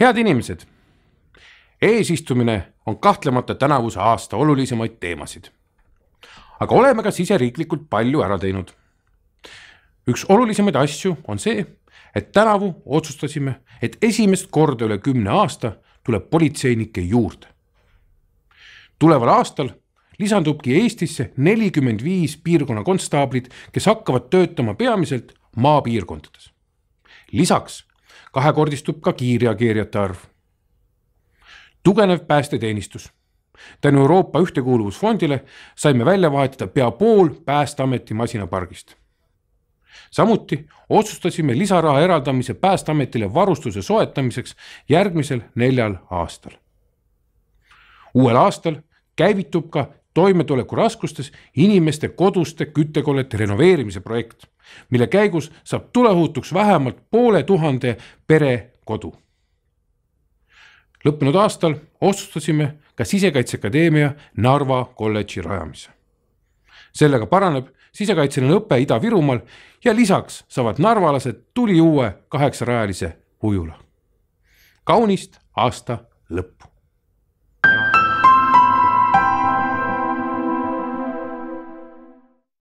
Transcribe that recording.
Head inimesed, eesistumine on kahtlemata tänavuse aasta olulisemaid teemasid. Aga oleme ka siseriiklikult palju ära teinud. Üks olulisemaid asju on see, et tänavu otsustasime, et esimest korda üle 10 aasta tuleb politseinike juurde. Tuleval aastal lisandubki Eestisse 45 piirkonna konstaablit, kes hakkavad töötama peamiselt maapiirkondades. Lisaks kahekordistub ka kiirreageerijate arv. Tugenev päästeteenistus. Tänu Euroopa ühtekuuluvusfondile saime välja vahetada pea pool Päästeameti masinapargist. Samuti otsustasime lisaraha eraldamise Päästeametile varustuse soetamiseks järgmisel 4 aastal. Uuel aastal käivitub ka toimetulekuraskustes inimeste koduste küttekollete renoveerimise projekt, mille käigus saab tuleohutuks vähemalt 500 pere kodu. Lõppenud aastal otsustasime ka Sisekaitseakadeemia Narva kolledži rajamise. Sellega paraneb sisekaitseline õpe Ida-Virumaal ja lisaks saavad narvalased tuli uue 8-rajalise ujula. Kaunist aasta lõppu!